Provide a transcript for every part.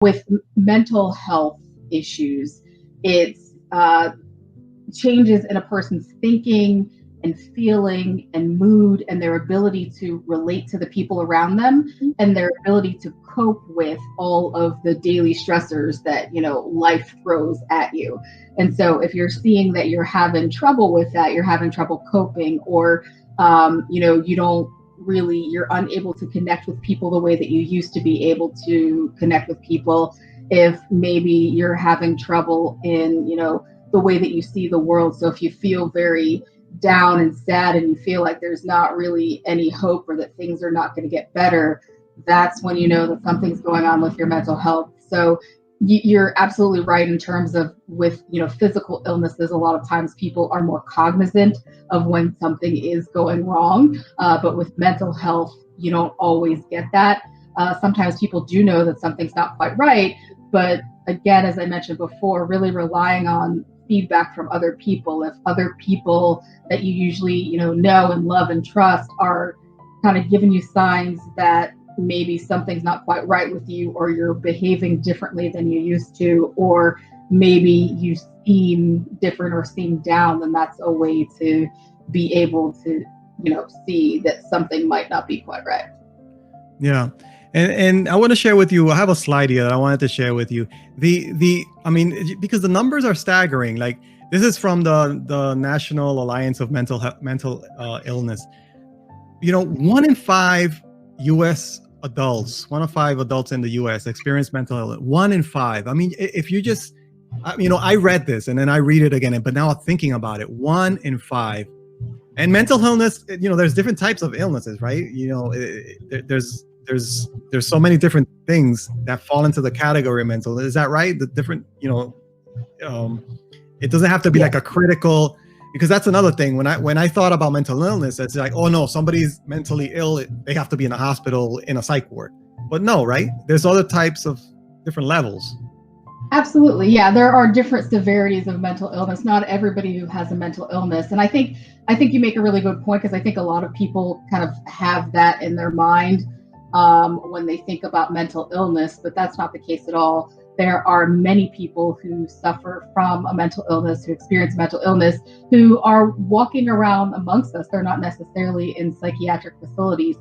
with mental health issues, it's changes in a person's thinking and feeling and mood and their ability to relate to the people around them and their ability to cope with all of the daily stressors that life throws at you. And so if you're seeing that you're having trouble with that, you're having trouble coping, or you don't really, you're unable to connect with people the way that you used to be able to connect with people, if maybe you're having trouble in the way that you see the world. So if you feel very down and sad and you feel like there's not really any hope or that things are not going to get better, that's when you know that something's going on with your mental health. So you're absolutely right in terms of with physical illnesses, a lot of times people are more cognizant of when something is going wrong, but with mental health you don't always get that. Sometimes people do know that something's not quite right, but again, as I mentioned before, really relying on feedback from other people. If other people that you usually know and love and trust are kind of giving you signs that maybe something's not quite right with you, or you're behaving differently than you used to, or maybe you seem different or seem down, then that's a way to be able to see that something might not be quite right. Yeah. And I want to share with you, I have a slide here that I wanted to share with you. I mean, because the numbers are staggering. Like, this is from the National Alliance of Mental Illness. 1 in 5 U.S. adults, 1 in 5 adults in the U.S. experience mental illness. 1 in 5. I mean, if you just, I read this and then I read it again, but now I'm thinking about it. 1 in 5. And mental illness, there's different types of illnesses, right? There's so many different things that fall into the category of mental. Is that right? The different, it doesn't have to be like a critical, because that's another thing. When I thought about mental illness, it's like, oh no, somebody's mentally ill, they have to be in a hospital in a psych ward. But no, right? There's other types of different levels. Absolutely. Yeah, there are different severities of mental illness. Not everybody who has a mental illness. And I think you make a really good point, because I think a lot of people kind of have that in their mind when they think about mental illness, but that's not the case at all. There are many people who suffer from a mental illness, who experience mental illness, who are walking around amongst us. They're not necessarily in psychiatric facilities.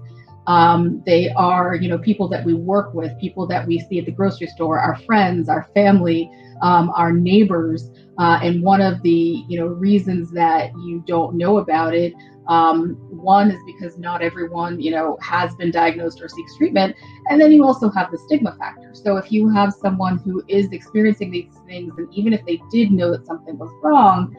They are, people that we work with, people that we see at the grocery store, our friends, our family, our neighbors. And one of the, reasons that you don't know about it, one is because not everyone, has been diagnosed or seeks treatment. And then you also have the stigma factor. So if you have someone who is experiencing these things, and even if they did know that something was wrong,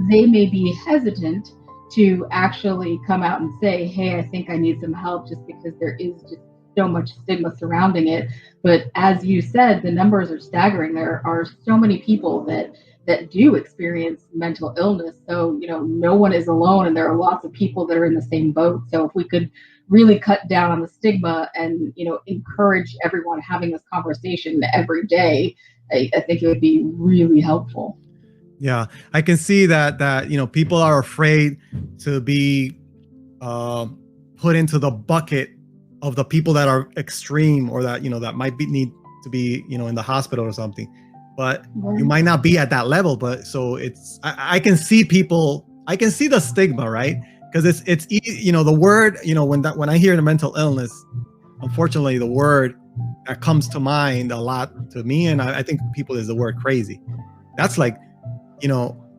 they may be hesitant to actually come out and say, hey, I think I need some help, just because there is just so much stigma surrounding it. But as you said, the numbers are staggering. There are so many people that do experience mental illness. So, no one is alone, and there are lots of people that are in the same boat. So if we could really cut down on the stigma and, encourage everyone having this conversation every day, I think it would be really helpful. Yeah, I can see that people are afraid to be put into the bucket of the people that are extreme, or that that might need to be in the hospital or something. But you might not be at that level. But so I can see people. I can see the stigma, right? Because it's the word, when I hear the mental illness, unfortunately, the word that comes to mind a lot to me, and I think people, is the word crazy. That's like,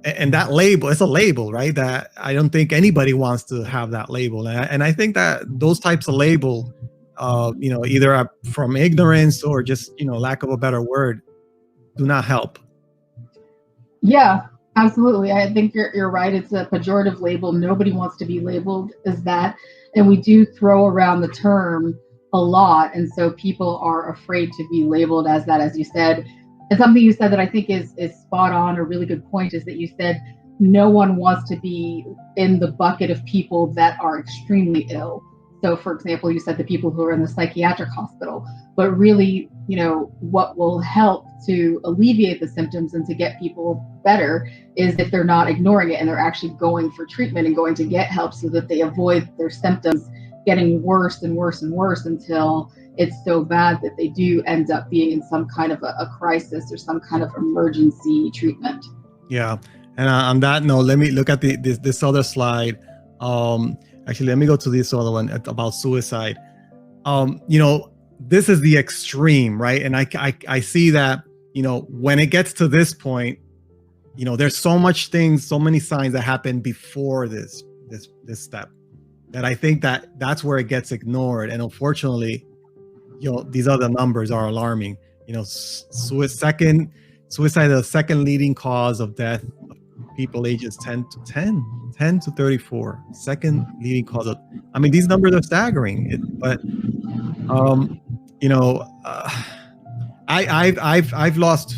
and that label, it's a label, right? That I don't think anybody wants to have that label. And I think that those types of label, either from ignorance or just, lack of a better word, do not help. Yeah, absolutely. I think you're right. It's a pejorative label. Nobody wants to be labeled as that. And we do throw around the term a lot. And so people are afraid to be labeled as that, as you said. And something you said that I think is spot on, a really good point, is that you said no one wants to be in the bucket of people that are extremely ill. So, for example, you said the people who are in the psychiatric hospital, but really, what will help to alleviate the symptoms and to get people better is if they're not ignoring it and they're actually going for treatment and going to get help, so that they avoid their symptoms getting worse and worse and worse until it's so bad that they do end up being in some kind of a crisis or some kind of emergency treatment. Yeah. And on that note, let me look at this other slide. Actually, let me go to this other one about suicide. This is the extreme, right? And I see that, when it gets to this point, there's so many signs that happen before this step, that I think that's where it gets ignored. And unfortunately, these other numbers are alarming. Suicide is the second leading cause of death of people ages 10 to 34. Second leading cause of, these numbers are staggering. I've lost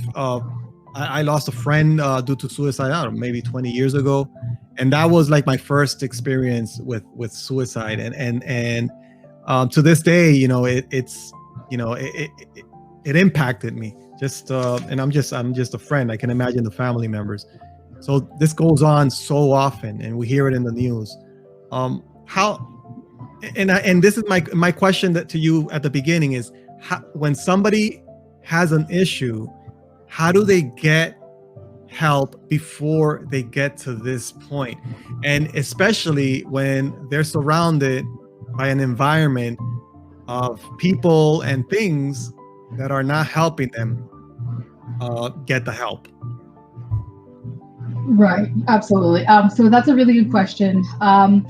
I lost a friend due to suicide, I don't know, maybe 20 years ago, and that was like my first experience with suicide, and to this day, it impacted me. And I'm just a friend. I can imagine the family members. So this goes on so often, and we hear it in the news. And this is my question to you at the beginning is, when somebody has an issue, how do they get help before they get to this point? And especially when they're surrounded by an environment of people and things that are not helping them get the help. Right, absolutely. So that's a really good question. I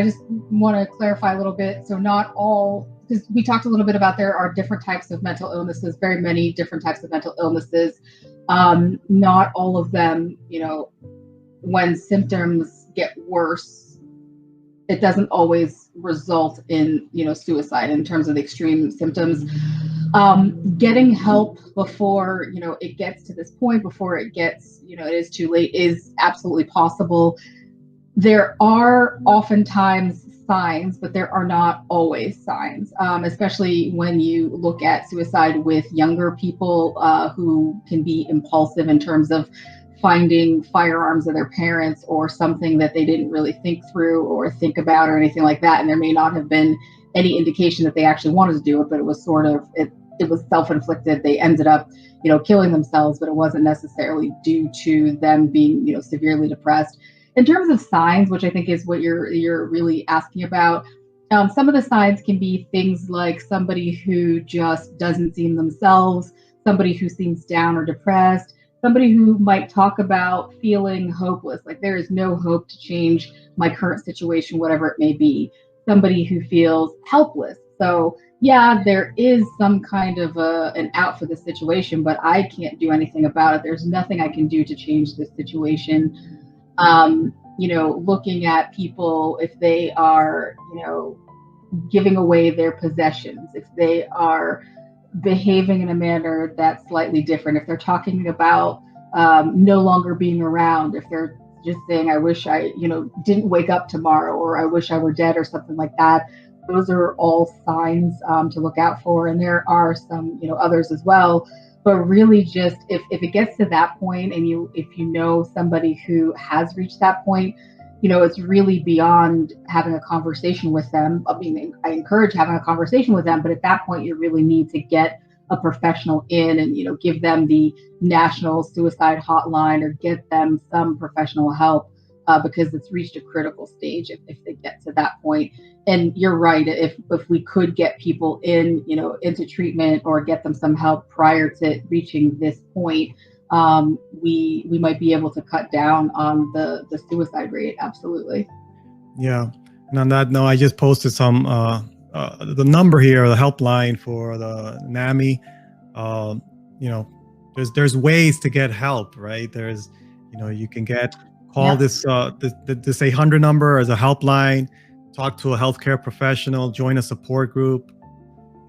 just want to clarify a little bit. So not all, because we talked a little bit about there are different types of mental illnesses, very many different types of mental illnesses. Not all of them, when symptoms get worse, it doesn't always result in, suicide in terms of the extreme symptoms. Getting help before, it gets to this point, before it gets, it is too late, is absolutely possible. There are oftentimes signs, but there are not always signs, especially when you look at suicide with younger people who can be impulsive in terms of finding firearms of their parents or something that they didn't really think through or think about or anything like that. And there may not have been any indication that they actually wanted to do it, but it was sort of, it was self-inflicted. They ended up, killing themselves, but it wasn't necessarily due to them being, severely depressed. In terms of signs, which I think is what you're really asking about, some of the signs can be things like somebody who just doesn't seem themselves, somebody who seems down or depressed, somebody who might talk about feeling hopeless, like there is no hope to change my current situation, whatever it may be, somebody who feels helpless. So yeah, there is some kind of an out for this situation, but I can't do anything about it. There's nothing I can do to change this situation. Looking at people, if they are, giving away their possessions, if they are behaving in a manner that's slightly different, if they're talking about no longer being around, if they're just saying, I wish I, didn't wake up tomorrow, or I wish I were dead, or something like that. Those are all signs to look out for. And there are some, others as well. But really just if it gets to that point, and if you know somebody who has reached that point, it's really beyond having a conversation with them. I mean, I encourage having a conversation with them, but at that point you really need to get a professional in and, give them the national suicide hotline or get them some professional help because it's reached a critical stage if they get to that point. And you're right, if we could get people into treatment or get them some help prior to reaching this point, we might be able to cut down on the suicide rate. Absolutely. Yeah. And on that note, I just posted some the number here, the helpline for the NAMI. There's ways to get help, right? There's, you can call this 800 number as a helpline, talk to a healthcare professional, join a support group,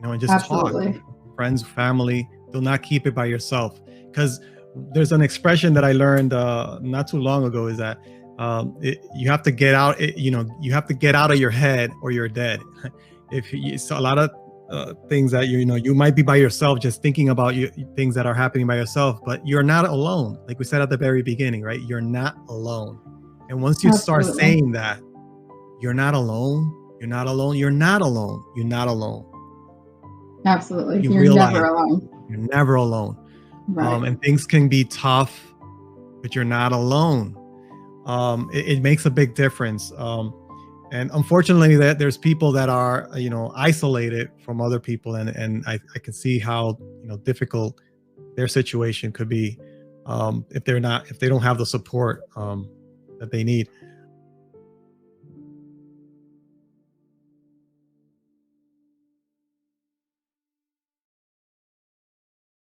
and just Absolutely. talk. Friends, family, do not keep it by yourself. Because there's an expression that I learned not too long ago, is that you have to get out. You have to get out of your head, or you're dead. It's a lot of things that you might be by yourself, just thinking about things that are happening by yourself, but you're not alone. Like we said at the very beginning, right? You're not alone. And once you start saying that you're not alone, You're not alone. You're not alone. You're not alone. Absolutely. You You're realize never alone. you're never alone. Right. And things can be tough, but you're not alone. It makes a big difference. And unfortunately, that there's people that are, isolated from other people, and I can see how, difficult their situation could be, if they don't have the support that they need.